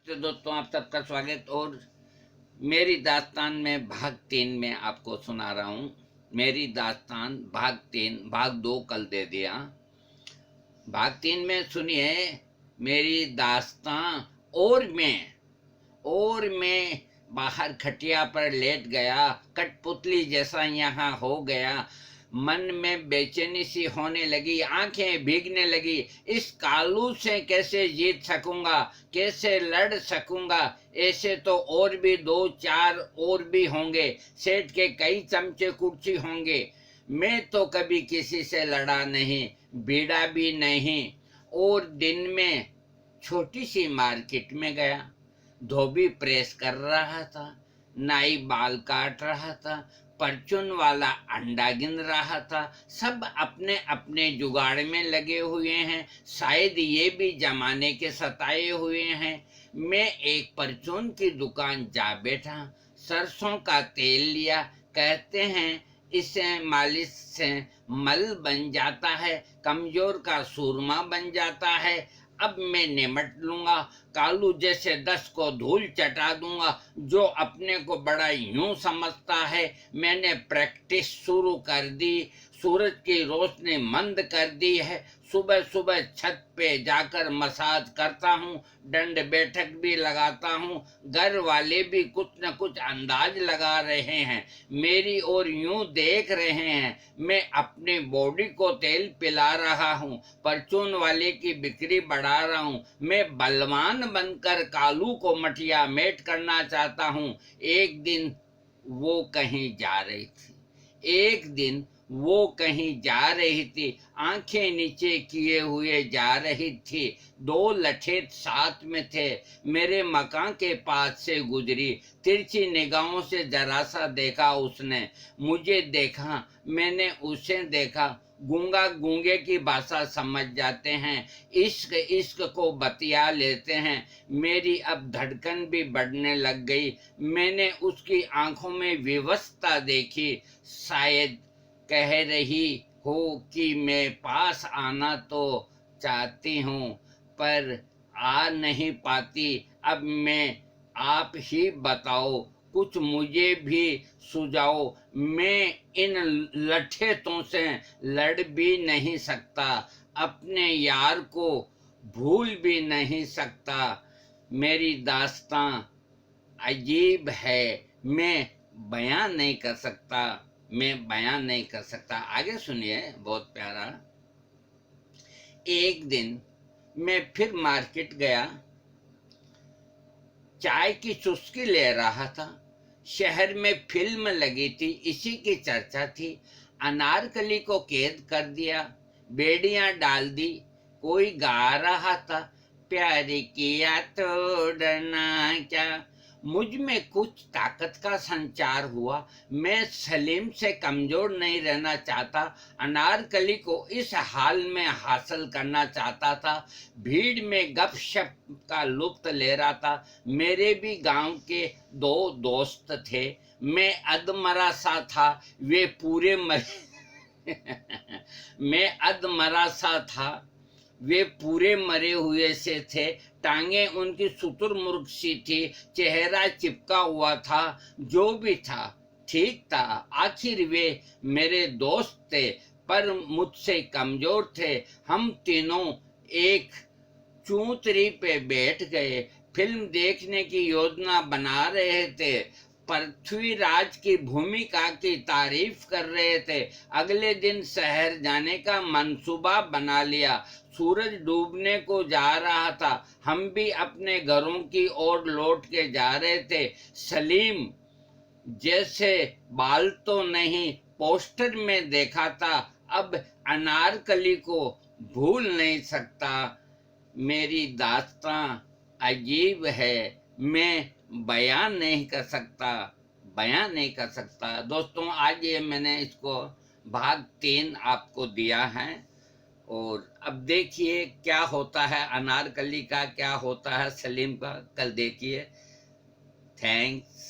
तो दोस्तों आप सबका स्वागत। और मेरी दास्तान में भाग 3 में आपको सुना रहा हूँ। मेरी दास्तान भाग 3, भाग 2 कल दे दिया। भाग 3 में सुनिए मेरी दास्तान। और मैं बाहर खटिया पर लेट गया, कठपुतली जैसा यहाँ हो गया। मन में बेचैनी सी होने लगी, आंखें भीगने लगी। इस कालू से कैसे जीत सकूंगा, कैसे लड़ सकूंगा। ऐसे तो और भी 2-4 और भी होंगे, सेठ के कई चमचे कुर्सी होंगे। मैं तो कभी किसी से लड़ा नहीं, भिड़ा भी नहीं। और दिन में छोटी सी मार्केट में गया, धोबी प्रेस कर रहा था, नाई बाल काट रहा था, परचून वाला अंडा गिन रहा था। सब अपने अपने जुगाड़ में लगे हुए हैं, शायद ये भी जमाने के सताए हुए हैं। मैं एक परचून की दुकान जा बैठा, सरसों का तेल लिया। कहते हैं इसे मालिश से मल बन जाता है, कमजोर का सूरमा बन जाता है। अब मैं निमट लूंगा, कालू जैसे 10 को धूल चटा दूंगा जो अपने को बड़ा यूं समझता है। मैंने प्रैक्टिस शुरू कर दी, सूरज की रोशनी मंद कर दी है। सुबह सुबह छत पे जाकर मसाज करता हूँ, दंड बैठक भी लगाता हूँ। घर वाले भी कुछ न कुछ अंदाज लगा रहे हैं, मेरी ओर यूं देख रहे हैं। मैं अपनी बॉडी को तेल पिला रहा हूँ, परचून वाले की बिक्री बढ़ा रहा हूँ। मैं बलवान बनकर कालू को मटिया मेट करना चाहता हूँ। एक दिन वो कहीं जा रही थी, एक दिन वो कहीं जा रही थी, आंखें नीचे किए हुए जा रही थी। 2 लठेत साथ में थे। मेरे मकान के पास से गुजरी, तिरछी निगाहों से जरा सा देखा उसने, मुझे देखा, मैंने उसे देखा। गूंगा गूंगे की भाषा समझ जाते हैं, इश्क इश्क को बतिया लेते हैं। मेरी अब धड़कन भी बढ़ने लग गई। मैंने उसकी आंखों में विवशता देखी, शायद कह रही हो कि मैं पास आना तो चाहती हूँ पर आ नहीं पाती। अब मैं आप ही बताओ, कुछ मुझे भी सुझाओ। मैं इन लठेतों से लड़ भी नहीं सकता, अपने यार को भूल भी नहीं सकता। मेरी दास्तां अजीब है, मैं बयान नहीं कर सकता, मैं बयान नहीं कर सकता। आगे सुनिए, बहुत प्यारा। एक दिन मैं फिर मार्केट गया, चाय की चुस्की ले रहा था। शहर में फिल्म लगी थी, इसी की चर्चा थी। अनारकली को कैद कर दिया, बेड़ियां डाल दी। कोई गा रहा था, प्यार किया तो डरना क्या। मुझ में कुछ ताकत का संचार हुआ। मैं सलीम से कमजोर नहीं रहना चाहता, अनारकली को इस हाल में हासिल करना चाहता था। भीड़ में गपशप का लुत्फ ले रहा था। मेरे भी गांव के 2 दोस्त थे। मैं अधमरा सा था, वे पूरे मैं अधमरा सा था, वे पूरे मरे हुए से थे। टांगे उनकी शुतुरमुर्ग सी थी, चेहरा चिपका हुआ था। जो भी था ठीक था, आखिर वे मेरे दोस्त थे पर मुझसे कमजोर थे। हम तीनों एक चूंतरी पे बैठ गए, फिल्म देखने की योजना बना रहे थे, पृथ्वीराज की भूमिका की तारीफ कर रहे थे। अगले दिन शहर जाने का मंसूबा बना लिया। सूरज डूबने को जा रहा था, हम भी अपने घरों की ओर लौट के जा रहे थे। सलीम जैसे बाल तो नहीं, पोस्टर में देखा था, अब अनारकली को भूल नहीं सकता। मेरी दास्तां अजीब है, मैं बयान नहीं कर सकता, बयान नहीं कर सकता। दोस्तों आज ये मैंने इसको भाग 3 आपको दिया है। और अब देखिए क्या होता है, अनारकली का क्या होता है, सलीम का कल देखिए। थैंक्स।